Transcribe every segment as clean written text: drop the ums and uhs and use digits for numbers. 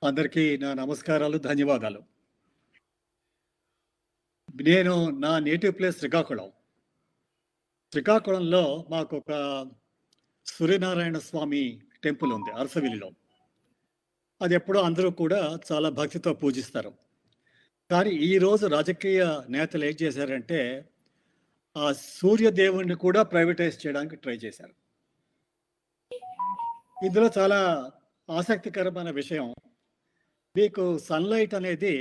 అందరికీ నా నమస్కారాలు, ధన్యవాదాలు. నేను నా నేటివ్ ప్లేస్ శ్రీకాకుళం. శ్రీకాకుళంలో మాకొక సూర్యనారాయణ స్వామి టెంపుల్ ఉంది అరసవిల్లిలో. అది ఎప్పుడో అందరూ కూడా చాలా భక్తితో పూజిస్తారు. కానీ ఈరోజు రాజకీయ నేతలు ఏం చేశారంటే, ఆ సూర్యదేవుడిని కూడా ప్రైవేటైజ్ చేయడానికి ట్రై చేశారు. ఇందులో చాలా ఆసక్తికరమైన విషయం, మీకు సన్‌లైట్ అనేది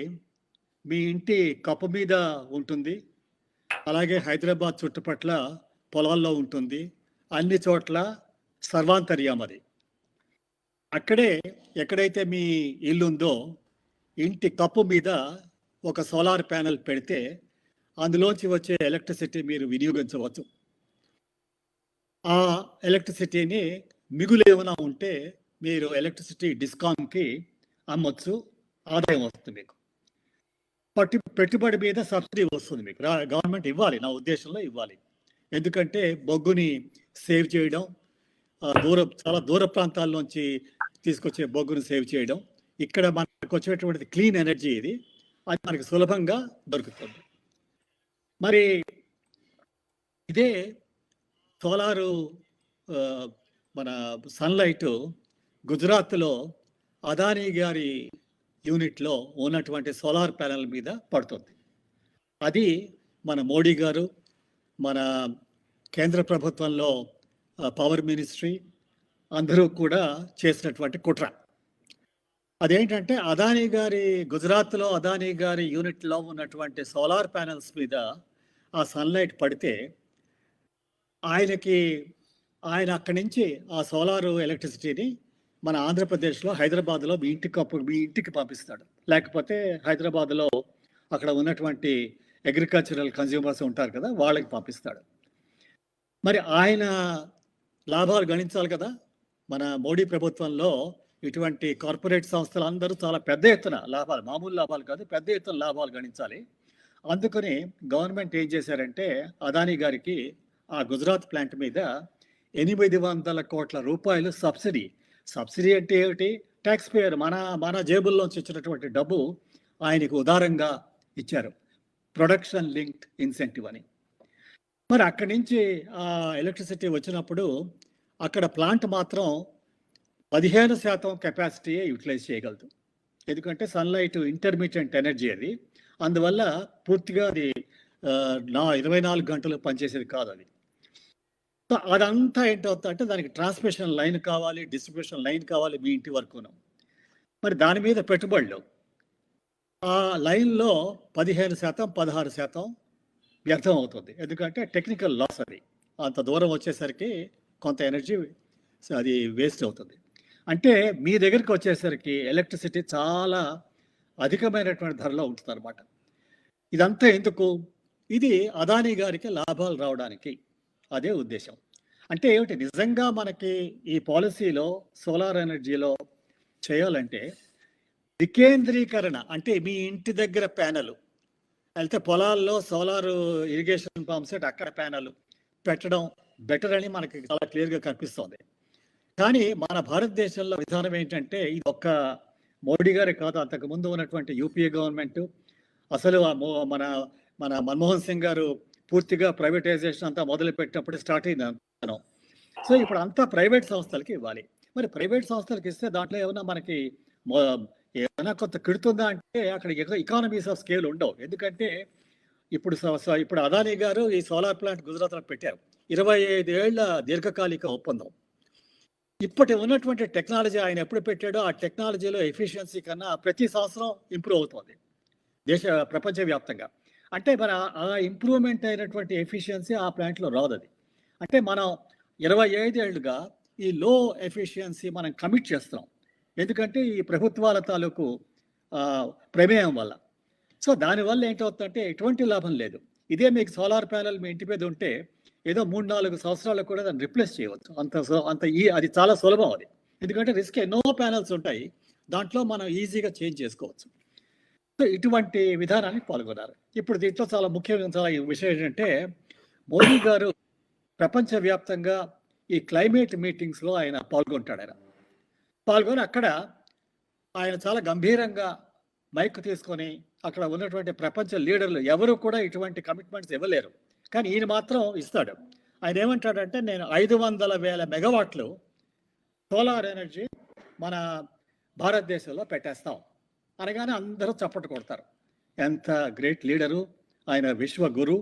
మీ ఇంటి కప్పు మీద ఉంటుంది. అలాగే హైదరాబాద్ చుట్టుపట్ల పొలాల్లో ఉంటుంది. అన్ని చోట్ల సర్వాంతర్యామది. అక్కడే ఎక్కడైతే మీ ఇల్లుందో, ఇంటి కప్పు మీద ఒక సోలార్ ప్యానెల్ పెడితే అందులోంచి వచ్చే ఎలక్ట్రిసిటీ మీరు వినియోగించవచ్చు. ఆ ఎలక్ట్రిసిటీని మిగులు ఏమైనా ఉంటే మీరు ఎలక్ట్రిసిటీ డిస్కామ్‌కి అమ్మొచ్చు. ఆదాయం వస్తుంది మీకు. పెట్టుబడి మీద సబ్సిడీ వస్తుంది మీకు. గవర్నమెంట్ ఇవ్వాలి, నా ఉద్దేశంలో ఇవ్వాలి. ఎందుకంటే బొగ్గుని సేవ్ చేయడం, చాలా దూర ప్రాంతాల్లోంచి తీసుకొచ్చే బొగ్గును సేవ్ చేయడం, ఇక్కడ మనకు వచ్చేటువంటిది క్లీన్ ఎనర్జీ, ఇది అది మనకు సులభంగా దొరుకుతుంది. మరి ఇదే సోలారు మన సన్లైట్ గుజరాత్లో అదానీ గారి యూనిట్లో ఉన్నటువంటి సోలార్ ప్యానెల్ మీద పడుతుంది. అది మన మోడీ గారు, మన కేంద్ర ప్రభుత్వంలో పవర్ మినిస్ట్రీ అందరూ కూడా చేసినటువంటి కుట్ర. అదేంటంటే గుజరాత్లో అదానీ గారి యూనిట్లో ఉన్నటువంటి సోలార్ ప్యానెల్స్ మీద ఆ సన్లైట్ పడితే ఆయన అక్కడి నుంచి ఆ సోలార్ ఎలక్ట్రిసిటీని మన ఆంధ్రప్రదేశ్లో హైదరాబాద్లో మీ ఇంటికి పంపిస్తాడు. లేకపోతే హైదరాబాద్లో అక్కడ ఉన్నటువంటి అగ్రికల్చరల్ కన్జ్యూమర్స్ ఉంటారు కదా, వాళ్ళకి పంపిస్తాడు. మరి ఆయన లాభాలు గణించాలి కదా. మన మోడీ ప్రభుత్వంలో ఇటువంటి కార్పొరేట్ సంస్థలు అందరూ చాలా పెద్ద ఎత్తున లాభాలు, మామూలు లాభాలు కాదు, పెద్ద ఎత్తున లాభాలు గణించాలి. అందుకని గవర్నమెంట్ ఏం చేశారంటే, అదానీ గారికి ఆ గుజరాత్ ప్లాంట్ మీద 800 కోట్ల రూపాయలు సబ్సిడీ అంటే ఏమిటి? ట్యాక్స్ పేయర్ మన జేబుల్లోంచి ఇచ్చినటువంటి డబ్బు ఆయనకు ఉదారంగా ఇచ్చారు. ప్రొడక్షన్ లింక్డ్ ఇన్సెంటివ్ అని. మరి అక్కడి నుంచి ఆ ఎలక్ట్రిసిటీ వచ్చినప్పుడు అక్కడ ప్లాంట్ మాత్రం 15% కెపాసిటీయే యూటిలైజ్ చేయగలదు. ఎందుకంటే సన్లైట్ ఇంటర్మీడియట్ ఎనర్జీ అది. అందువల్ల పూర్తిగా అది 24 గంటలు పనిచేసేది కాదు అది. సో అదంతా ఏంటవుతుందంటే దానికి ట్రాన్స్మిషన్ లైన్ కావాలి, డిస్ట్రిబ్యూషన్ లైన్ కావాలి మీ ఇంటి వరకును. మరి దాని మీద పెట్టుబడులు, ఆ లైన్లో 15%, 16% వ్యర్థం అవుతుంది. ఎందుకంటే టెక్నికల్ లాస్ అది. అంత దూరం వచ్చేసరికి కొంత ఎనర్జీ అది వేస్ట్ అవుతుంది. అంటే మీ దగ్గరికి వచ్చేసరికి ఎలక్ట్రిసిటీ చాలా అధికమైనటువంటి ధరలో ఉంటుంది అనమాట. ఇదంతా ఎందుకు? ఇది అదానీ గారికి లాభాలు రావడానికి, అదే ఉద్దేశం. అంటే ఏమిటి? నిజంగా మనకి ఈ పాలసీలో సోలార్ ఎనర్జీలో చేయాలంటే వికేంద్రీకరణ, అంటే మీ ఇంటి దగ్గర ప్యానెల్ అయితే పొలాల్లో సోలార్ ఇరిగేషన్ పంప్ సెట్ అక్కడ ప్యానెల్ పెట్టడం బెటర్ అని మనకి చాలా క్లియర్గా కనిపిస్తోంది. కానీ మన భారతదేశంలో విధానం ఏంటంటే, ఇది ఒక్క మోడీ గారే కాదు, అంతకుముందు ఉన్నటువంటి యూపీఏ గవర్నమెంట్, అసలు మన మన్మోహన్ సింగ్ గారు పూర్తిగా ప్రైవేటైజేషన్ అంతా మొదలుపెట్టినప్పుడు స్టార్ట్ అయింది. సో ఇప్పుడు అంతా ప్రైవేట్ సంస్థలకి ఇవ్వాలి. మరి ప్రైవేట్ సంస్థలకు ఇస్తే దాంట్లో ఏమైనా మనకి ఏమైనా కొంత కిడుతుందా అంటే అక్కడ ఎకానమీస్ ఆఫ్ స్కేల్ ఉండవు. ఎందుకంటే ఇప్పుడు అదానీ గారు ఈ సోలార్ ప్లాంట్ గుజరాత్లో పెట్టారు. 25 ఏళ్ల దీర్ఘకాలిక ఒప్పందం. ఇప్పటి ఉన్నటువంటి టెక్నాలజీ ఆయన ఎప్పుడు పెట్టాడో ఆ టెక్నాలజీలో ఎఫిషియన్సీ కన్నా ప్రతి సంవత్సరం ఇంప్రూవ్ అవుతుంది ప్రపంచవ్యాప్తంగా. అంటే మన ఆ ఇంప్రూవ్మెంట్ అయినటువంటి ఎఫిషియన్సీ ఆ ప్లాంట్లో రాదు. అది అంటే మనం 25 ఏళ్ళుగా ఈ లో ఎఫిషియన్సీ మనం కమిట్ చేస్తున్నాం. ఎందుకంటే ఈ ప్రభుత్వాల తాలూకు ప్రమేయం వల్ల. సో దానివల్ల ఏంటవుతుందంటే ఎటువంటి లాభం లేదు. ఇదే మీకు సోలార్ ప్యానెల్ మీ ఇంటి మీద ఉంటే ఏదో 3-4 సంవత్సరాలకు కూడా దాన్ని రిప్లేస్ చేయవచ్చు. అది చాలా సులభం అది. ఎందుకంటే ఎన్నో ప్యానెల్స్ ఉంటాయి, దాంట్లో మనం ఈజీగా చేంజ్ చేసుకోవచ్చు. సో ఇటువంటి విధానాన్ని పాల్గొన్నారు. ఇప్పుడు దీంట్లో చాలా ముఖ్యమైన విషయం ఏంటంటే, మోడీ గారు ఆయన చాలా గంభీరంగా మైక్ తీసుకొని అక్కడ ఉన్నటువంటి ప్రపంచ లీడర్లు ఎవరు కూడా ఇటువంటి కమిట్మెంట్స్ ఇవ్వలేరు, కానీ ఈయన మాత్రం ఇస్తాడు. ఆయన ఏమంటాడంటే, నేను 500,000 మెగావాట్లు సోలార్ ఎనర్జీ మన భారతదేశంలో పెట్టేస్తాం అనగానే అందరూ చప్పట్లు కొడతారు. ఎంత గ్రేట్ లీడరు ఆయన, విశ్వ గురు,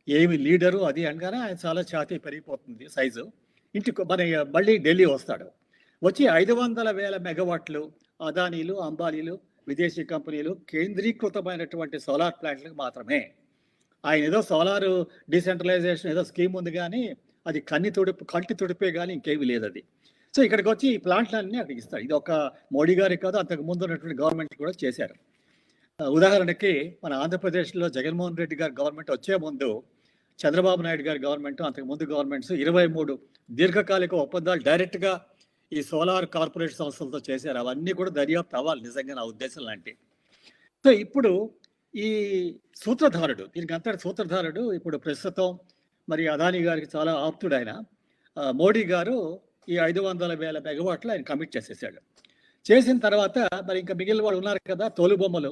ఏమి లీడరు అది అనగానే ఆయన చాలా ఛాతీ పెరిగిపోతుంది సైజు. ఇంటికి మన మళ్ళీ ఢిల్లీ వస్తాడు. వచ్చి 500,000 మెగావాట్లు అదానీలు, అంబానీలు, విదేశీ కంపెనీలు కేంద్రీకృతమైనటువంటి సోలార్ ప్లాంట్లకు మాత్రమే. ఆయన ఏదో సోలార్ డిసెంట్రలైజేషన్ ఏదో స్కీమ్ ఉంది, కానీ అది కంటి తుడిపే కానీ ఇంకేమీ లేదు అది. సో ఇక్కడికి వచ్చి ఈ ప్లాంట్లన్నీ అక్కడికి ఇస్తాడు. ఇది ఒక మోడీ గారికి కాదు, అంతకు ముందు ఉన్నటువంటి గవర్నమెంట్ కూడా చేశారు. ఉదాహరణకి మన ఆంధ్రప్రదేశ్లో జగన్మోహన్ రెడ్డి గారి గవర్నమెంట్ వచ్చే ముందు, చంద్రబాబు నాయుడు గారి గవర్నమెంట్, అంతకు ముందు గవర్నమెంట్స్ 23 దీర్ఘకాలిక ఒప్పందాలు డైరెక్ట్గా ఈ సోలార్ కార్పొరేట్ సంస్థలతో చేశారు. అవన్నీ కూడా దర్యాప్తు అవ్వాలి నిజంగా, నా ఉద్దేశం లాంటి. సో ఇప్పుడు ఈ సూత్రధారుడు, దీనికి అంతటి సూత్రధారుడు ఇప్పుడు ప్రస్తుతం మరి అదానీ గారికి చాలా ఆప్తుడు ఆయన, మోడీ గారు ఈ 500,000 మెగావాట్లు ఆయన కమిట్ చేసేసాడు. చేసిన తర్వాత మరి ఇంకా మిగిలిన వాళ్ళు ఉన్నారు కదా, తోలుబొమ్మలు,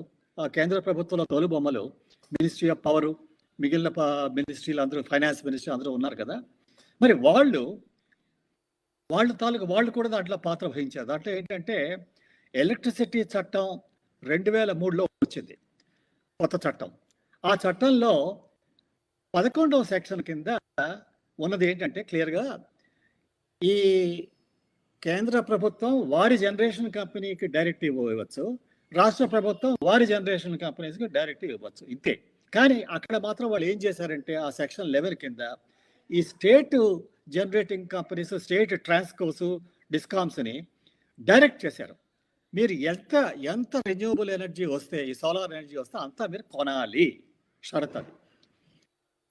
కేంద్ర ప్రభుత్వంలో తోలుబొమ్మలు, మినిస్ట్రీ ఆఫ్ పవరు, మిగిలిన మినిస్ట్రీలు అందరూ, ఫైనాన్స్ మినిస్ట్రీ అందరూ ఉన్నారు కదా. మరి వాళ్ళు కూడా దాంట్లో పాత్ర వహించారు. దాంట్లో ఏంటంటే ఎలక్ట్రిసిటీ చట్టం 2003లో వచ్చింది, కొత్త చట్టం. ఆ చట్టంలో 11వ సెక్షన్ కింద ఉన్నది ఏంటంటే క్లియర్గా, ఈ కేంద్ర ప్రభుత్వం వారి జనరేషన్ కంపెనీకి డైరెక్టివ్ ఇవ్వచ్చు, రాష్ట్ర ప్రభుత్వం వారి జనరేషన్ కంపెనీస్కి డైరెక్టివ్ ఇవ్వచ్చు, ఇంతే. కానీ అక్కడ మాత్రం వాళ్ళు ఏం చేశారంటే ఆ సెక్షన్ 11 కింద ఈ state generating companies, state transcos, డిస్కామ్స్ని డైరెక్ట్ చేశారు. మీరు ఎంత రెన్యూవబుల్ ఎనర్జీ వస్తే, ఈ సోలార్ ఎనర్జీ వస్తే అంతా మీరు కొనాలి, షరత్ అది.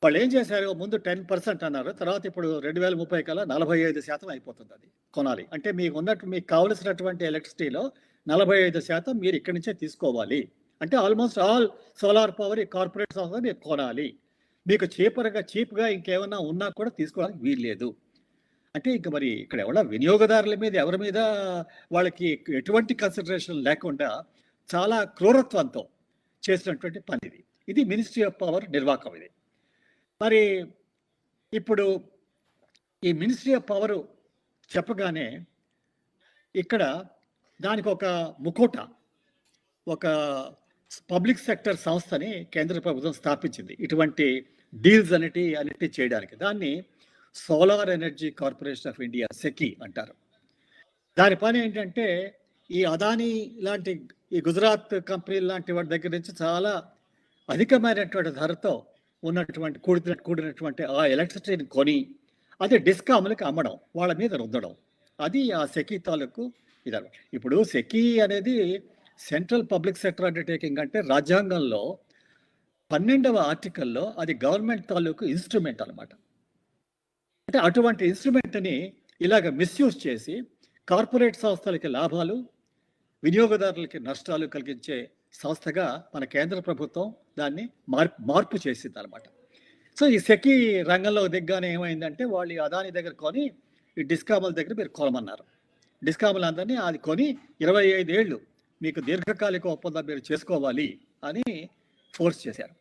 వాళ్ళు ఏం చేశారు, ముందు 10% అన్నారు, తర్వాత ఇప్పుడు 2030 కల్లా 45% అయిపోతుంది అది కొనాలి. అంటే మీకు కావలసినటువంటి ఎలక్ట్రిసిటీలో 45% మీరు ఇక్కడి నుంచే తీసుకోవాలి. అంటే ఆల్మోస్ట్ ఆల్ సోలార్ పవర్ ఈ కార్పొరేట్ సంస్థ మీరు కొనాలి. మీకు చీప్గా ఇంకేమన్నా ఉన్నా కూడా తీసుకోవడానికి వీల్లేదు. అంటే ఇంక మరి ఇక్కడ ఎవడ వినియోగదారుల మీద, ఎవరి మీద వాళ్ళకి ఎటువంటి కన్సిడరేషన్ లేకుండా చాలా క్రూరత్వంతో చేసినటువంటి పని ఇది. ఇది మినిస్ట్రీ ఆఫ్ పవర్ నిర్వాహకం ఇది. మరి ఇప్పుడు ఈ మినిస్ట్రీ ఆఫ్ పవర్ చెప్పగానే ఇక్కడ దానికి ఒక ముకోట, ఒక పబ్లిక్ సెక్టర్ సంస్థని కేంద్ర ప్రభుత్వం స్థాపించింది ఇటువంటి డీల్స్ అన్నిటి చేయడానికి. దాన్ని solar energy corporation of India, SECI అంటారు. దాని పని ఏంటంటే ఈ అదానీ లాంటి, ఈ గుజరాత్ కంపెనీలు లాంటి వాటి దగ్గర నుంచి చాలా అధికమైనటువంటి ధరతో ఉన్నటువంటి కూడినటువంటి ఆ ఎలక్ట్రిసిటీని కొని అది డిస్కామ్లకి అమ్మడం, వాళ్ళ మీద రుద్దడం, అది ఆ సెకీ తాలూకు ఇదన్నమాట. ఇప్పుడు సెకీ అనేది సెంట్రల్ పబ్లిక్ సెక్టర్ అండర్టేకింగ్, అంటే రాజ్యాంగంలో 12వ ఆర్టికల్లో అది గవర్నమెంట్ తాలూకు ఇన్స్ట్రుమెంట్ అనమాట. అంటే అటువంటి ఇన్స్ట్రుమెంట్ని ఇలాగ మిస్యూజ్ చేసి కార్పొరేట్ సంస్థలకి లాభాలు, వినియోగదారులకి నష్టాలు కలిగించే సంస్థగా మన కేంద్ర ప్రభుత్వం దాన్ని మార్పు చేసింది అనమాట. సో ఈ సెకీ రంగంలో దిగ్గానే ఏమైందంటే, వాళ్ళు అదాని దగ్గర కొని ఈ డిస్కాముల దగ్గర మీరు కొనమన్నారు. డిస్కాములందరినీ అది కొని 25 ఏళ్ళు మీకు దీర్ఘకాలిక ఒప్పందం మీరు చేసుకోవాలి అని ఫోర్స్ చేశారు.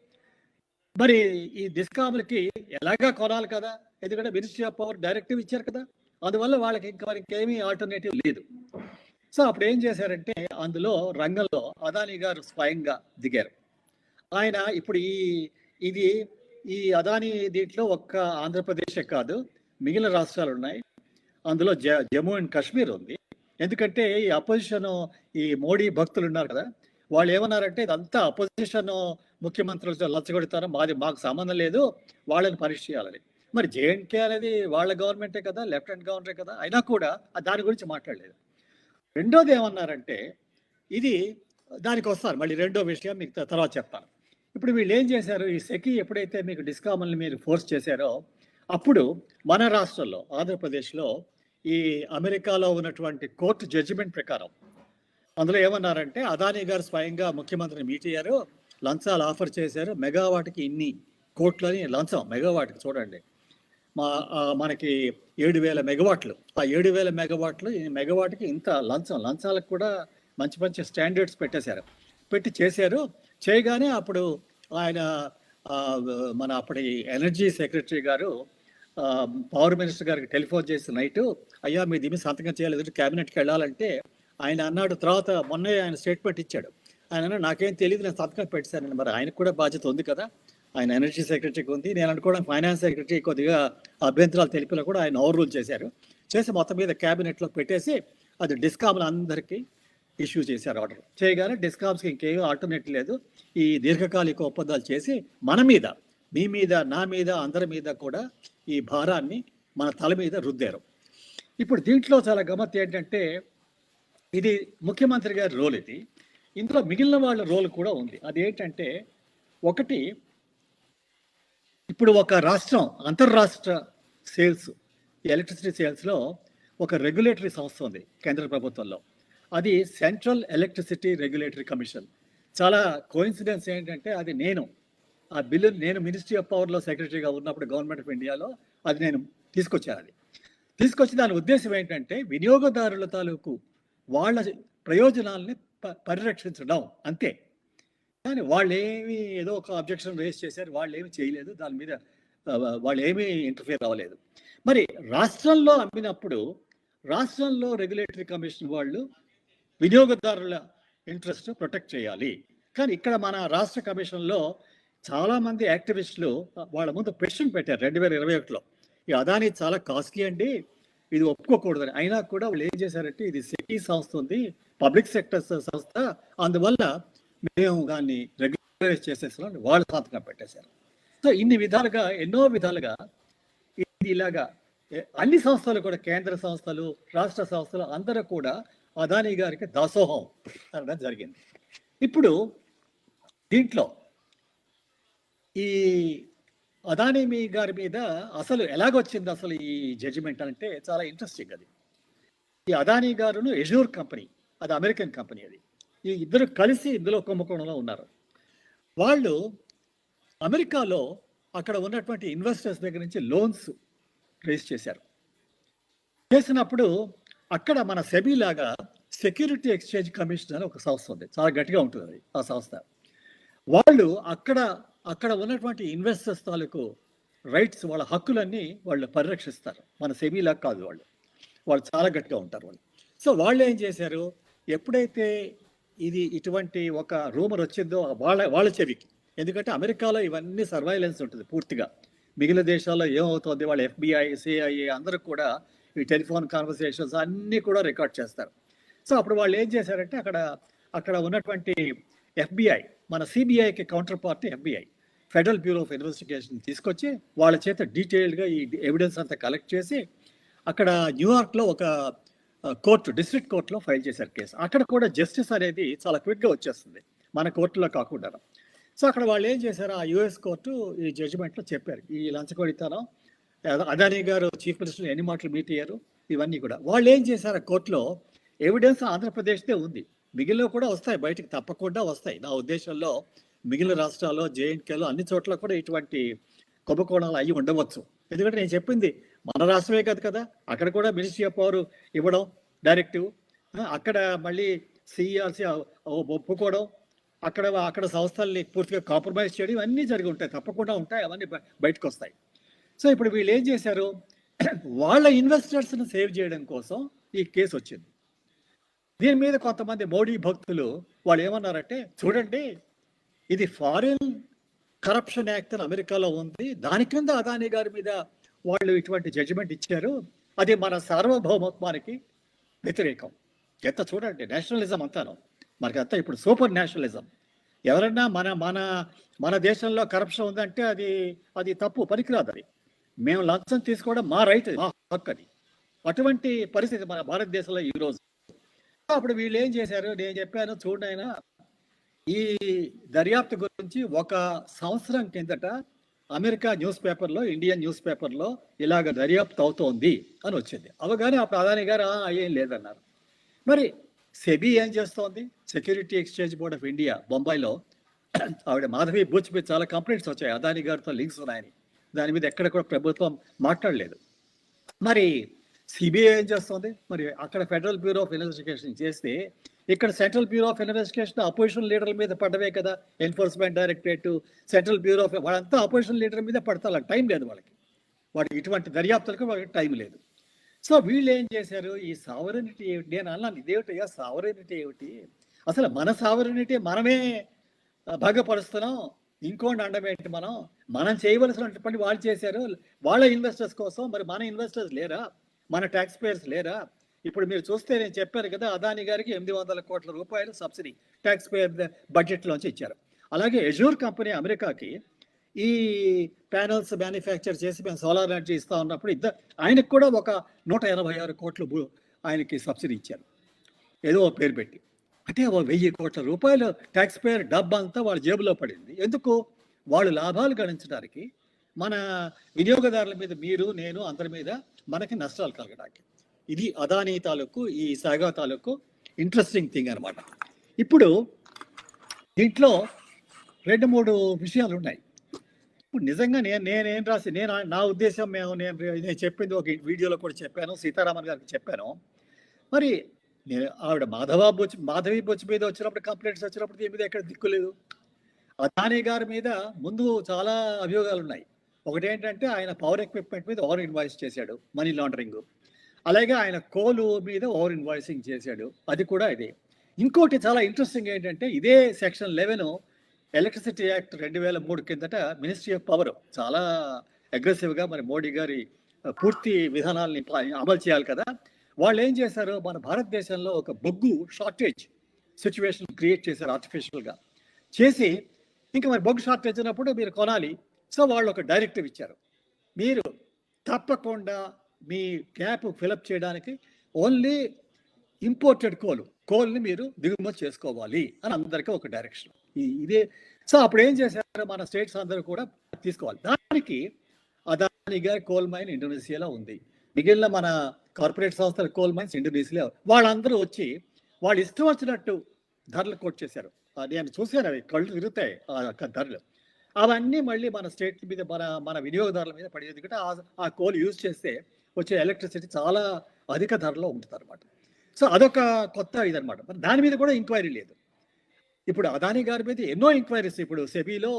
మరి ఈ డిస్కాములకి ఎలాగా కొనాలి కదా, ఎందుకంటే మినిస్ట్రీ ఆఫ్ పవర్ డైరెక్టివ్ ఇచ్చారు కదా, అందువల్ల వాళ్ళకి ఇంకేమీ ఆల్టర్నేటివ్ లేదు. సో అప్పుడు ఏం చేశారంటే, అందులో రంగంలో అదానీ గారు స్వయంగా దిగారు. ఆయన ఇప్పుడు ఈ అదానీ దీంట్లో ఒక్క ఆంధ్రప్రదేశే కాదు, మిగిలిన రాష్ట్రాలు ఉన్నాయి. అందులో జమ్మూ అండ్ కాశ్మీర్ ఉంది. ఎందుకంటే ఈ అపోజిషన్, ఈ మోడీ భక్తులు ఉన్నారు కదా, వాళ్ళు ఏమన్నారంటే ఇదంతా అపోజిషన్ ముఖ్యమంత్రులతో లచ్చగొడతారు, మాకు సంబంధం లేదు, వాళ్ళని పరీక్ష చేయాలని. మరి జేఎండ్కే అనేది వాళ్ళ గవర్నమెంటే కదా, లెఫ్టినెంట్ గవర్నరే కదా, అయినా కూడా దాని గురించి మాట్లాడలేదు. రెండోది ఏమన్నారంటే, ఇది దానికి వస్తారు మళ్ళీ, రెండో విషయం మీకు తర్వాత చెప్తాను. ఇప్పుడు వీళ్ళు ఏం చేశారు, ఈ సెకీ ఎప్పుడైతే మీకు డిస్కామ్ని మీరు ఫోర్స్ చేశారో, అప్పుడు మన రాష్ట్రంలో ఆంధ్రప్రదేశ్లో ఈ అమెరికాలో ఉన్నటువంటి కోర్టు జడ్జిమెంట్ ప్రకారం అందులో ఏమన్నారంటే, అదానీ గారు స్వయంగా ముఖ్యమంత్రిని మీట్ అయ్యారు, లంచాలు ఆఫర్ చేశారు, మెగావాట్కి ఇన్ని కోట్లని లంచం, మెగావాట్కి చూడండి, మనకి 7,000 మెగావాట్లు, ఆ 7,000 మెగావాట్లు మెగావాట్కి ఇంత లంచాలకు కూడా మంచి మంచి స్టాండర్డ్స్ పెట్టేశారు, పెట్టి చేశారు. చేయగానే అప్పుడు ఆయన మన అప్పటి ఎనర్జీ సెక్రటరీ గారు పవర్ మినిస్టర్ గారికి టెలిఫోన్ చేసి నైటు, అయ్యా మీ దీని సంతకం చేయలేదు, క్యాబినెట్కి వెళ్ళాలంటే ఆయన అన్నాడు. తర్వాత మొన్నే ఆయన స్టేట్మెంట్ ఇచ్చాడు. ఆయన అన్నాడు, నాకేం తెలియదు, నేను సంతకం పెట్టాను. మరి ఆయనకు కూడా బాధ్యత ఉంది కదా, ఆయన ఎనర్జీ సెక్రటరీకి ఉంది. నేను అనుకోవడం ఫైనాన్స్ సెక్రటరీ కొద్దిగా అభ్యంతరాలు తెలిపినా కూడా ఆయన ఓవర్ రూల్ చేశారు. చేసి మొత్తం మీద క్యాబినెట్లో పెట్టేసి అది డిస్కామ్లు అందరికీ ఇష్యూ చేశారు ఆర్డర్. చేయగానే డిస్కామ్స్కి ఇంకేమీ ఆల్టర్నేట్ లేదు, ఈ దీర్ఘకాలిక ఒప్పందాలు చేసి మన మీద, మీ మీద, నా మీద, అందరి మీద కూడా ఈ భారాన్ని మన తల మీద రుద్దారు. ఇప్పుడు దీంట్లో చాలా గమ్మత్ ఏంటంటే, ఇది ముఖ్యమంత్రి గారి రోల్, ఇది ఇందులో మిగిలిన వాళ్ళ రోల్ కూడా ఉంది. అదేంటంటే, ఒకటి, ఇప్పుడు ఒక రాష్ట్రం అంతర్రాష్ట్ర సేల్స్, ఎలక్ట్రిసిటీ సేల్స్లో ఒక రెగ్యులేటరీ సంస్థ ఉంది కేంద్ర ప్రభుత్వంలో, అది సెంట్రల్ ఎలక్ట్రిసిటీ రెగ్యులేటరీ కమిషన్. చాలా కోయిన్సిడెన్స్ ఏంటంటే, అది ఆ బిల్లు నేను మినిస్ట్రీ ఆఫ్ పవర్లో సెక్రటరీగా ఉన్నప్పుడు గవర్నమెంట్ ఆఫ్ ఇండియాలో అది నేను తీసుకొచ్చాను. అది తీసుకొచ్చి దాని ఉద్దేశం ఏంటంటే, వినియోగదారుల తాలూకు వాళ్ళ ప్రయోజనాలని పరిరక్షించడం అంతే. కానీ వాళ్ళు ఏమి ఏదో ఒక అబ్జెక్షన్ రేస్ చేశారు, వాళ్ళు ఏమి చేయలేదు, దాని మీద వాళ్ళు ఏమీ ఇంటర్ఫియర్ అవ్వలేదు. మరి రాష్ట్రంలో అమ్మినప్పుడు రాష్ట్రంలో రెగ్యులేటరీ కమిషన్ వాళ్ళు వినియోగదారుల ఇంట్రెస్ట్ ప్రొటెక్ట్ చేయాలి. కానీ ఇక్కడ మన రాష్ట్ర కమిషన్లో చాలామంది యాక్టివిస్టులు వాళ్ళ ముందు క్వశ్చన్ పెట్టారు 2021లో, ఈ అదానీ చాలా కాస్ట్లీ అండి, ఇది ఒప్పుకోకూడదని. అయినా కూడా వాళ్ళు ఏం చేశారంటే, ఇది సిటీ సంస్థ ఉంది, పబ్లిక్ సెక్టర్ సంస్థ, అందువల్ల మేము దాన్ని రెగ్యులరైజ్ చేసేసాం, వాళ్ళు సంతకం పెట్టేశారు. సో ఇన్ని విధాలుగా, ఎన్నో విధాలుగా ఇది ఇలాగా అన్ని సంస్థలు కూడా, కేంద్ర సంస్థలు, రాష్ట్ర సంస్థలు అందరూ కూడా అదానీ గారికి దాసోహం అనడం జరిగింది. ఇప్పుడు దీంట్లో ఈ అదానీ గారి మీద అసలు ఎలాగొచ్చింది అసలు ఈ జడ్జిమెంట్ అంటే చాలా ఇంట్రెస్టింగ్. అది ఈ అదానీ గారును ఎజూర్ కంపెనీ, అది అమెరికన్ కంపెనీ, అది ఈ ఇద్దరు కలిసి ఇందులో కుంభకోణంలో ఉన్నారు. వాళ్ళు అమెరికాలో అక్కడ ఉన్నటువంటి ఇన్వెస్టర్స్ దగ్గర నుంచి లోన్స్ రేస్ చేశారు. చేసినప్పుడు అక్కడ మన సెబీ లాగా సెక్యూరిటీ ఎక్స్చేంజ్ కమిషన్ అని ఒక సంస్థ ఉంది, చాలా గట్టిగా ఉంటుంది ఆ సంస్థ. వాళ్ళు అక్కడ ఉన్నటువంటి ఇన్వెస్టర్స్ తాలూకు రైట్స్, వాళ్ళ హక్కులన్నీ వాళ్ళు పరిరక్షిస్తారు. మన సెబీలా కాదు, వాళ్ళు చాలా గట్టిగా ఉంటారు వాళ్ళు. సో వాళ్ళు ఏం చేశారు, ఎప్పుడైతే ఇటువంటి ఒక రూమర్ వచ్చిందో వాళ్ళ చెవికి, ఎందుకంటే అమెరికాలో ఇవన్నీ సర్వైలెన్స్ ఉంటుంది పూర్తిగా, మిగిలిన దేశాల్లో ఏమవుతుంది, వాళ్ళ FBI, CIA అందరూ కూడా ఈ టెలిఫోన్ కాన్వర్సేషన్స్ అన్నీ కూడా రికార్డ్ చేస్తారు. సో అప్పుడు వాళ్ళు ఏం చేశారంటే, అక్కడ ఉన్నటువంటి FBI, మన CBIకి counter party FBI, federal bureau of investigation తీసుకొచ్చి వాళ్ళ చేత డీటెయిల్డ్గా ఈ ఎవిడెన్స్ అంతా కలెక్ట్ చేసి అక్కడ న్యూయార్క్లో ఒక కోర్టు, డిస్ట్రిక్ట్ కోర్టులో ఫైల్ చేశారు కేసు. అక్కడ కూడా జస్టిస్ అనేది చాలా క్విక్గా వచ్చేస్తుంది, మన కోర్టులో కాకుండా. సో అక్కడ వాళ్ళు ఏం చేశారు, ఆ US కోర్టు ఈ జడ్జిమెంట్లో చెప్పారు, ఈ లంచగొడితనం, అదానీ గారు చీఫ్ మినిస్టర్ ఎన్ని మాటలు మీట్ అయ్యారు, ఇవన్నీ కూడా. వాళ్ళు ఏం చేశారు, కోర్టులో ఎవిడెన్స్ ఆంధ్రప్రదేశ్దే ఉంది, మిగిలిన కూడా వస్తాయి, బయటికి తప్పకుండా వస్తాయి. నా ఉద్దేశంలో మిగిలిన రాష్ట్రాల్లో, JNKలో అన్ని చోట్ల కూడా ఇటువంటి కుంభకోణాలు అయ్యి ఉండవచ్చు. ఎందుకంటే నేను చెప్పింది మన రాష్ట్రమే కాదు కదా, అక్కడ కూడా మినిస్ట్రీ ఆఫ్ పవర్ ఇవ్వడం డైరెక్టివ్, అక్కడ మళ్ళీ CERC ఒప్పుకోవడం, అక్కడ సంస్థల్ని పూర్తిగా కాంప్రమైజ్ చేయడం, ఇవన్నీ జరిగి ఉంటాయి, తప్పకుండా ఉంటాయి, అవన్నీ బయటకు వస్తాయి. సో ఇప్పుడు వీళ్ళు ఏం చేశారు, వాళ్ళ ఇన్వెస్టర్స్ని సేవ్ చేయడం కోసం ఈ కేసు వచ్చింది. దీని మీద కొంతమంది మోడీ భక్తులు వాళ్ళు ఏమన్నారంటే, చూడండి ఇది ఫారిన్ కరప్షన్ యాక్ట్ అని అమెరికాలో ఉంది, దాని కింద అదానీ గారి మీద వాళ్ళు ఇటువంటి జడ్జిమెంట్ ఇచ్చారు, అది మన సార్వభౌమత్వానికి వ్యతిరేకం. ఎంత చూడండి నేషనలిజం అంతాను, మనకి అంతా ఇప్పుడు సూపర్ నేషనలిజం. ఎవరన్నా మన దేశంలో కరప్షన్ ఉందంటే అది తప్పు, పనికిరాదు. అది మేము లంచం తీసుకోవడం మా రైట్, మా హక్కు. అది అటువంటి పరిస్థితి మన భారతదేశంలో ఈరోజు. అప్పుడు వీళ్ళు ఏం చేశారు, నేను చెప్పాను చూడండి, ఆయన ఈ దర్యాప్తు గురించి 1 సంవత్సరం కిందట అమెరికా న్యూస్ పేపర్లో, ఇండియన్ న్యూస్ పేపర్లో ఇలాగ దర్యాప్తు అవుతోంది అని వచ్చింది. అవగానే అప్పుడు అదానీ గారు ఏం లేదన్నారు. మరి సెబీ ఏం చేస్తోంది, security exchange board of India బొంబాయిలో ఆవిడ మాధవి బూచ్ మీద చాలా కంప్లైంట్స్ వచ్చాయి, అదానీ గారితో లింక్స్ ఉన్నాయని. దాని మీద ఎక్కడ కూడా ప్రభుత్వం మాట్లాడలేదు. మరి CBI ఏం చేస్తుంది, మరి అక్కడ ఫెడరల్ బ్యూరో ఆఫ్ ఇన్వెస్టిగేషన్ చేస్తే ఇక్కడ central bureau of investigation opposition లీడర్ల మీద పడ్డవే కదా, enforcement directorate, central bureau of, వాళ్ళంతా అపోజిషన్ లీడర్ మీద పడతారు, టైం లేదు వాడికి ఇటువంటి దర్యాప్తులకు వాళ్ళకి టైం లేదు. సో వీళ్ళు ఏం చేశారు, ఈ సావరెనిటీ ఏమిటి నేను అన్నాను, ఇదేమిటయ్యా సావరెనిటీ ఏమిటి, అసలు మన సావరెనిటీ మనమే భంగపరుస్తున్నాం, ఇంకోటి అండమేంటి, మనం చేయవలసినటువంటి పని వాళ్ళు చేశారు వాళ్ళ ఇన్వెస్టర్స్ కోసం. మరి మన ఇన్వెస్టర్స్ లేరా, మన ట్యాక్స్ పేయర్స్ లేరా? ఇప్పుడు మీరు చూస్తే నేను చెప్పాను కదా, అదాని గారికి 800 కోట్ల రూపాయలు సబ్సిడీ ట్యాక్స్ పేయర్ బడ్జెట్లోంచి ఇచ్చారు. అలాగే ఎజూర్ కంపెనీ అమెరికాకి ఈ ప్యానల్స్ మ్యానుఫ్యాక్చర్ చేసి మేము సోలార్ ఎనర్జీ ఇస్తా ఉన్నప్పుడు ఆయనకు కూడా ఒక 186 కోట్లు ఆయనకి సబ్సిడీ ఇచ్చారు, ఏదో పేరు పెట్టి. అంటే 1000 కోట్ల రూపాయలు ట్యాక్స్ పేయర్ డబ్బు అంతా వాళ్ళ జేబులో పడింది. ఎందుకు? వాళ్ళు లాభాలు గణించడానికి, మన వినియోగదారుల మీద, మీరు నేను అందరి మీద మనకి నష్టాలు కలగడానికి. ఇది అదానీ తాలూకు, ఈ సాగా తాలూకు ఇంట్రెస్టింగ్ థింగ్ అనమాట. ఇప్పుడు దీంట్లో 2-3 విషయాలు ఉన్నాయి. ఇప్పుడు నిజంగా నేనేం రాసి, నా ఉద్దేశం, నేను చెప్పింది ఒక వీడియోలో కూడా చెప్పాను, సీతారామన్ గారికి చెప్పాను. మరి ఆవిడ మాధవి బొచ్చు మీద వచ్చినప్పుడు, కంప్లైంట్స్ వచ్చినప్పుడు దీని మీద ఎక్కడ దిక్కులేదు. అదానీ గారి మీద ముందు చాలా అభియోగాలు ఉన్నాయి. ఒకటి ఏంటంటే ఆయన పవర్ ఎక్విప్మెంట్ మీద ఓవర్ ఇన్వాయిస్ చేశాడు, మనీ లాండరింగ్. అలాగే ఆయన కోలు మీద ఓవర్ ఇన్వాయిసింగ్ చేశాడు, అది కూడా ఇదే. ఇంకోటి చాలా ఇంట్రెస్టింగ్ ఏంటంటే, ఇదే సెక్షన్ 11 ఎలక్ట్రిసిటీ యాక్ట్ 2003 కిందట మినిస్ట్రీ ఆఫ్ పవర్ చాలా అగ్రెసివ్గా మరి మోడీ గారి పూర్తి విధానాలని అమలు చేయాలి కదా. వాళ్ళు ఏం చేశారు, మన భారతదేశంలో ఒక బొగ్గు షార్టేజ్ సిచ్యువేషన్ క్రియేట్ చేశారు ఆర్టిఫిషియల్గా చేసి. ఇంకా మరి బొగ్గు షార్టేజ్ ఉన్నప్పుడు మీరు కొనాలి. సో వాళ్ళు ఒక డైరెక్టివ్ ఇచ్చారు, మీరు తప్పకుండా మీ గ్యాప్ ఫిలప్ చేయడానికి ఓన్లీ ఇంపోర్టెడ్ కోల్ని మీరు దిగుమతి చేసుకోవాలి అని అందరికీ ఒక డైరెక్షన్ ఇదే. సో అప్పుడు ఏం చేశారు, మన స్టేట్స్ అందరూ కూడా తీసుకోవాలి. దానికి అదానీ గారి కోల్ మైన్ ఇండోనేషియాలో ఉంది, మిగిలిన మన కార్పొరేట్ సంస్థల కోల్ మైన్స్ ఇండోనేషియాలో. వాళ్ళందరూ వచ్చి వాళ్ళు ఇష్టం వచ్చినట్టు ధరలు కోట్ చేశారు. నేను చూశాను, అవి కళ్ళు తిరుగుతాయి ధరలు. అవన్నీ మళ్ళీ మన స్టేట్ మీద, మన వినియోగదారుల మీద పడేది. ఎందుకంటే ఆ కోల్ యూజ్ చేస్తే వచ్చే ఎలక్ట్రిసిటీ చాలా అధిక ధరలో ఉంటుంది అనమాట. సో అదొక కొత్త ఇదనమాట. మరి దాని మీద కూడా ఎంక్వైరీ లేదు. ఇప్పుడు అదానీ గారి మీద ఎన్నో ఎంక్వైరీస్, ఇప్పుడు సెబీలో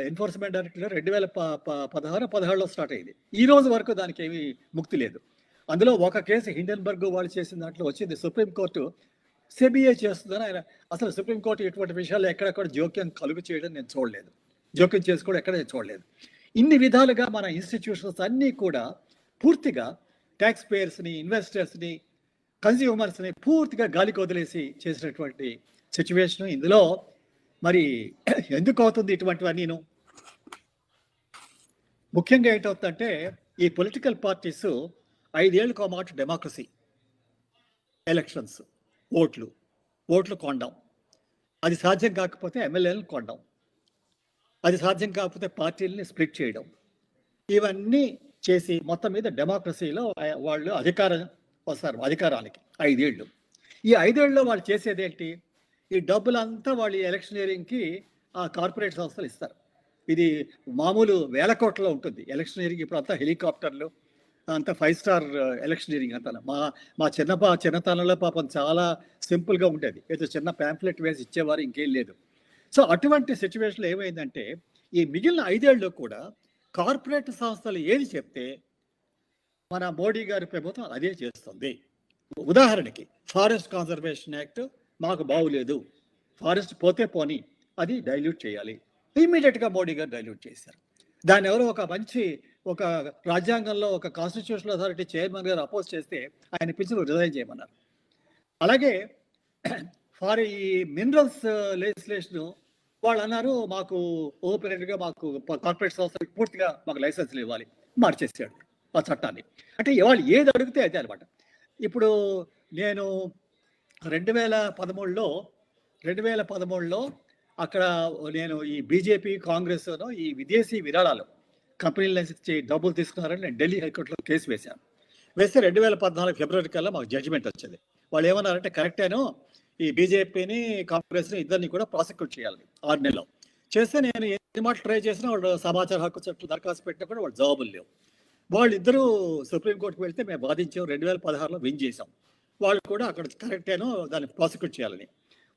ఎన్ఫోర్స్మెంట్ డైరెక్టర్ 2016-17లో స్టార్ట్ అయింది. ఈ రోజు వరకు దానికి ఏమీ ముక్తి లేదు. అందులో ఒక కేసు హిండెన్బర్గ్ వాళ్ళు చేసిన దాంట్లో వచ్చింది, సుప్రీంకోర్టు సెబీఏ చేస్తుందని. ఆయన అసలు సుప్రీంకోర్టు ఇటువంటి విషయాలు ఎక్కడెక్కడ జోక్యం కలుగు చేయడం నేను చూడలేదు, జోక్యం చేసుకోవడం ఎక్కడ నేను చూడలేదు. ఇన్ని విధాలుగా మన ఇన్స్టిట్యూషన్స్ అన్నీ కూడా పూర్తిగా ట్యాక్స్ పేయర్స్ని, ఇన్వెస్టర్స్ని, కన్స్యూమర్స్ని పూర్తిగా గాలికి వదిలేసి చేసినటువంటి సిచ్యువేషన్. ఇందులో మరి ఎందుకు అవుతుంది ఇటువంటివన్నీ? ముఖ్యంగా ఏంటవుతుందంటే, ఈ పొలిటికల్ పార్టీస్ 5 ఏళ్ళకు మాట డెమోక్రసీ, ఎలక్షన్స్, ఓట్లు కొనడం, అది సాధ్యం కాకపోతే ఎమ్మెల్యేలను కొనడం, అది సాధ్యం కాకపోతే పార్టీలని స్ప్లిట్ చేయడం, ఇవన్నీ చేసి మొత్తం మీద డెమోక్రసీలో వాళ్ళు వస్తారు అధికారానికి 5 ఏళ్ళు. ఈ 5 ఏళ్ళలో వాళ్ళు చేసేది ఏంటి, ఈ డబ్బులంతా వాళ్ళు ఎలక్షనీరింగ్కి ఆ కార్పొరేట్ సంస్థలు ఇస్తారు. ఇది మామూలు వేల కోట్లలో ఉంటుంది ఎలక్షనీరింగ్. ఇప్పుడు అంతా హెలికాప్టర్లు, అంతా 5 స్టార్ ఎలక్షనీరింగ్ అంతా. మా చిన్నతనంలో పాపం చాలా సింపుల్గా ఉండేది, ఏదో చిన్న ప్యాంప్లెట్ వేసి ఇచ్చేవారు, ఇంకేం లేదు. సో అటువంటి సిచ్యువేషన్లో ఏమైందంటే, ఈ మిగిలిన 5 ఏళ్ళు కూడా కార్పొరేట్ సంస్థలు ఏది చెప్తే మన మోడీ గారి ప్రభుత్వం అదే చేస్తుంది. ఉదాహరణకి ఫారెస్ట్ కన్జర్వేషన్ యాక్ట్ మాకు బాగులేదు, ఫారెస్ట్ పోతే పోని, అది డైల్యూట్ చేయాలి. ఇమ్మీడియట్గా మోడీ గారు డైల్యూట్ చేశారు. దాన్ని ఎవరో ఒక రాజ్యాంగంలో ఒక కాన్స్టిట్యూషనల్ అథారిటీ చైర్మన్ గారు అపోజ్ చేస్తే ఆయన పిలిచి రిజైన్ చేయమన్నారు. అలాగే ఈ మినరల్స్ లెజిస్లేషన్ వాళ్ళు అన్నారు, మాకు ఓపెన్గా మాకు కార్పొరేట్ సంస్థలకు పూర్తిగా మాకు లైసెన్స్లు ఇవ్వాలి, మార్చేసాడు ఆ చట్టాన్ని. అంటే వాళ్ళు ఏది అడిగితే అదే అనమాట. ఇప్పుడు నేను 2013లో అక్కడ నేను ఈ బీజేపీ కాంగ్రెస్ ఈ విదేశీ విరాళాలు కంపెనీల నుంచి డబ్బులు తీసుకున్నారని నేను ఢిల్లీ హైకోర్టులో కేసు వేశాను. వేస్తే 2014 ఫిబ్రవరి కల్లా మాకు జడ్జిమెంట్ వచ్చింది. వాళ్ళు ఏమన్నారంటే, కరెక్టేనో ఈ బీజేపీని కాంగ్రెస్ని ఇద్దరిని కూడా ప్రాసిక్యూట్ చేయాలి 6 నెలల్లో. చేస్తే నేను ఎన్ని మాటలు ట్రై చేసినా వాళ్ళు సమాచార హక్కు చట్టం దరఖాస్తు పెట్టినా కూడా వాళ్ళు జవాబులు లేవు. వాళ్ళిద్దరూ సుప్రీంకోర్టుకు వెళ్తే మేము వాదించాం, 2016లో విన్ చేసాం. వాళ్ళు కూడా అక్కడ కరెక్టేనో దాన్ని ప్రాసిక్యూట్ చేయాలని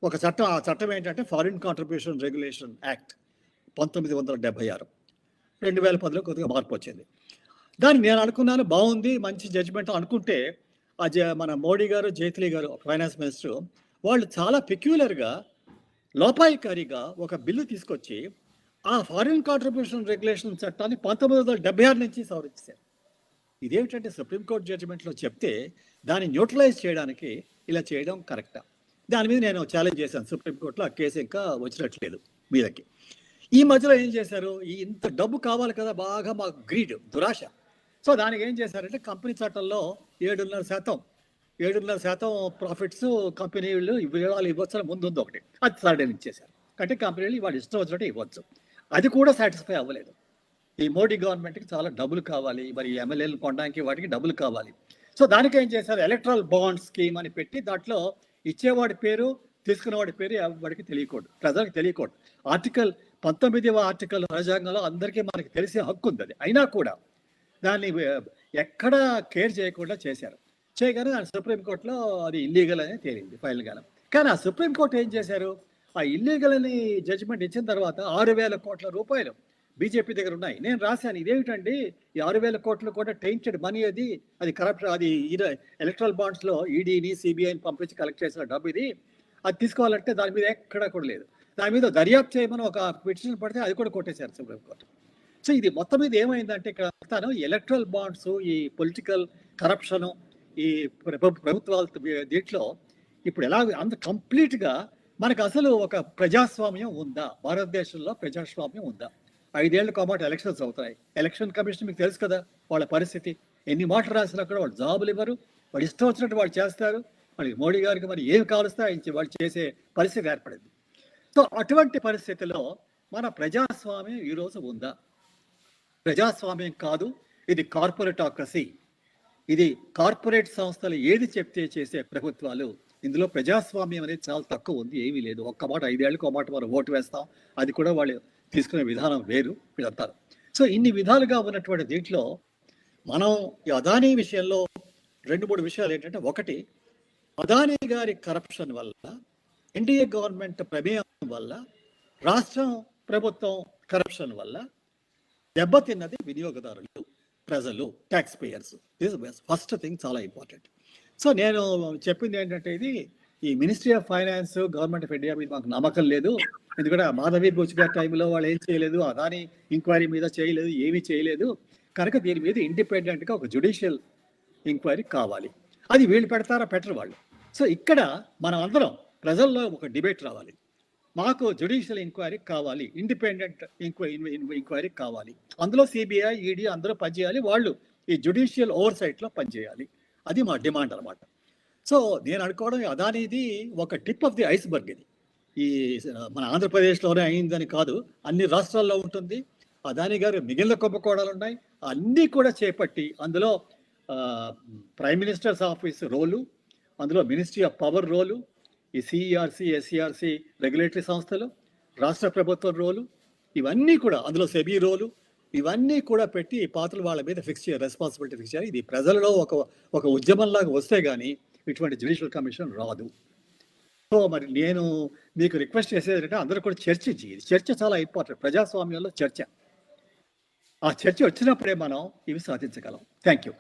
ఒక చట్టం. ఆ చట్టం ఏంటంటే ఫారిన్ కాంట్రిబ్యూషన్ రెగ్యులేషన్ యాక్ట్ 1976. 2010లో కొద్దిగా మార్పు వచ్చింది. దాన్ని నేను అనుకున్నాను బాగుంది, మంచి జడ్జిమెంట్ అనుకుంటే మన మోడీ గారు, జైట్లీ గారు ఫైనాన్స్ మినిస్టర్ వాళ్ళు చాలా పెక్యులర్గా లోపాయికారిగా ఒక బిల్లు తీసుకొచ్చి ఆ ఫారిన్ కాంట్రిబ్యూషన్ రెగ్యులేషన్ చట్టాన్ని 1976 నుంచి సవరించారు. ఇదేమిటంటే సుప్రీంకోర్టు జడ్జిమెంట్లో చెప్తే దాన్ని న్యూట్రలైజ్ చేయడానికి ఇలా చేయడం కరెక్టా? దాని మీద నేను ఛాలెంజ్ చేశాను సుప్రీంకోర్టులో. ఆ కేసు ఇంకా వచ్చినట్లేదు మీదకి. ఈ మధ్యలో ఏం చేశారు, ఇంత డబ్బు కావాలి కదా, బాగా మాకు గ్రీడ్, దురాశ. సో దానికి ఏం చేశారంటే కంపెనీ చట్టంలో 7.5% ప్రాఫిట్స్ కంపెనీలు ఇవ్వచ్చు ముందు ఉంది ఒకటి, అది సడన్ ఇచ్చేశారు. అంటే కంపెనీలు వాళ్ళు ఇష్టం వచ్చినట్టు ఇవ్వచ్చు. అది కూడా సాటిస్ఫై అవ్వలేదు. ఈ మోడీ గవర్నమెంట్కి చాలా డబ్బులు కావాలి, మరి ఎమ్మెల్యేలు కొనడానికి వాటికి డబ్బులు కావాలి. సో దానికి ఏం చేశారు, ఎలక్ట్రల్ బాండ్ స్కీమ్ అని పెట్టి దాంట్లో ఇచ్చేవాడి పేరు తీసుకునేవాడి పేరు ఎవరికి తెలియకూడదు, ప్రజలకు తెలియకూడదు. 19వ ఆర్టికల్ రాజ్యాంగంలో అందరికీ మనకి తెలిసే హక్కు ఉంది. అది అయినా కూడా దాన్ని ఎక్కడ కేర్ చేయకుండా చేశారు. చేయగానే దాని సుప్రీంకోర్టులో అది ఇల్లీగల్ అని తేలింది ఫైనల్గా. కానీ ఆ సుప్రీంకోర్టు ఏం చేశారు, ఆ ఇల్లీగల్ అని జడ్జిమెంట్ ఇచ్చిన తర్వాత 6,000 కోట్ల రూపాయలు బీజేపీ దగ్గర ఉన్నాయి. నేను రాశాను, ఇదేమిటండి ఈ 6,000 కోట్లు కూడా టెయింటెడ్ మనీ, అది కరప్షన్, అది ఎలక్ట్రల్ బాండ్స్లో ఈడీని సిబిఐని పంపించి కలెక్ట్ చేసిన డబ్బు ఇది. అది తీసుకోవాలంటే దాని మీద ఎక్కడా కూడా లేదు. దాని మీద దర్యాప్తు చేయమని ఒక పిటిషన్ పడితే అది కూడా కొట్టేశారు సుప్రీంకోర్టు. సో ఇది మొత్తం మీద ఏమైందంటే ఇక్కడ తను ఎలక్ట్రల్ బాండ్స్, ఈ పొలిటికల్ కరప్షను, ఈ ప్రభుత్వాల దీంట్లో ఇప్పుడు ఎలా అంత కంప్లీట్గా మనకు అసలు ఒక ప్రజాస్వామ్యం ఉందా? భారతదేశంలో ప్రజాస్వామ్యం ఉందా? 5 ఏళ్ళకు మాట ఎలక్షన్స్ అవుతాయి. ఎలక్షన్ కమిషన్ మీకు తెలుసు కదా వాళ్ళ పరిస్థితి. ఎన్ని మాటలు రాసినా కూడా వాళ్ళు జాబులు ఇవ్వరు, వాళ్ళు ఇష్టం వచ్చినట్టు వాళ్ళు చేస్తారు. మరి మోడీ గారికి మరి ఏమి కావలిస్తే వాళ్ళు చేసే పరిస్థితి ఏర్పడింది. సో అటువంటి పరిస్థితిలో మన ప్రజాస్వామ్యం ఈరోజు ఉందా? ప్రజాస్వామ్యం కాదు, ఇది కార్పొరేటాక్రసీ. ఇది కార్పొరేట్ సంస్థలు ఏది చెప్తే చేసే ప్రభుత్వాలు. ఇందులో ప్రజాస్వామ్యం అనేది చాలా తక్కువ ఉంది, ఏమీ లేదు. ఒక్క మాట 5 ఏళ్ళకి ఒక మాట మనం ఓటు వేస్తాం, అది కూడా వాళ్ళు తీసుకునే విధానం వేరు వీళ్ళంటారు. సో ఇన్ని విధాలుగా ఉన్నటువంటి దీంట్లో మనం ఈ అదానీ విషయంలో 2-3 విషయాలు ఏంటంటే, ఒకటి అదానీ గారి కరప్షన్ వల్ల, ఎన్డీఏ గవర్నమెంట్ ప్రమేయం వల్ల, రాష్ట్రం ప్రభుత్వం కరప్షన్ వల్ల దెబ్బతిన్నది వినియోగదారులు, ప్రజలు, tax payers. This first thing, చాలా ఇంపార్టెంట్. సో నేను చెప్పింది ఏంటంటే, ఇది ఈ ministry of finance, government of India మీద మాకు నమ్మకం లేదు. ఎందుకంటే మాధవి బుచ్ గారి టైంలో వాళ్ళు ఏం చేయలేదు, అదానీ ఎంక్వైరీ మీద చేయలేదు, ఏమీ చేయలేదు. కనుక దీని మీద ఇండిపెండెంట్గా ఒక జ్యుడిషియల్ ఎంక్వైరీ కావాలి. అది వీళ్ళు పెడతారా, పెట్టరు వాళ్ళు. సో ఇక్కడ మనం అందరం ప్రజల్లో ఒక డిబేట్ రావాలి. మాకు జ్యుడిషియల్ ఎంక్వైరీ కావాలి, ఇండిపెండెంట్ ఎంక్వైరీ కావాలి. అందులో సిబిఐ, ఈడీ అందరూ పనిచేయాలి, వాళ్ళు ఈ జ్యుడిషియల్ ఓవర్ సైట్లో పనిచేయాలి. అది మా డిమాండ్ అనమాట. సో నేను అనుకోవడం అదానీది ఒక టిప్ ఆఫ్ ది ఐస్బర్గ్. ఇది ఈ మన ఆంధ్రప్రదేశ్లోనే అయిందని కాదు, అన్ని రాష్ట్రాల్లో ఉంటుంది. అదానీ గారు మిగిలిన కుంభకోణాలు ఉన్నాయి, అన్నీ కూడా చేపట్టి అందులో ప్రైమ్ మినిస్టర్స్ ఆఫీస్ రోలు, అందులో మినిస్ట్రీ ఆఫ్ పవర్ రోలు, ఈ సిఈఆర్సి, ఎస్ఈఆర్సి రెగ్యులేటరీ సంస్థలు, రాష్ట్ర ప్రభుత్వం రోలు, ఇవన్నీ కూడా అందులో సెబీ రోలు, ఇవన్నీ కూడా పెట్టి ఈ పాత్రలు వాళ్ళ మీద ఫిక్స్ చేయాలి, రెస్పాన్సిబిలిటీ ఫిక్స్ చేయాలి. ఇది ప్రజలలో ఒక ఉద్యమంలాగా వస్తే కానీ ఇటువంటి జ్యుడిషియల్ కమిషన్ రాదు. సో మరి నేను మీకు రిక్వెస్ట్ చేసేది ఏంటంటే, అందరూ కూడా చర్చించి, చర్చ చాలా ఇంపార్టెంట్ ప్రజాస్వామ్యంలో చర్చ. ఆ చర్చ వచ్చినప్పుడే మనం ఇవి సాధించగలం. Thank you.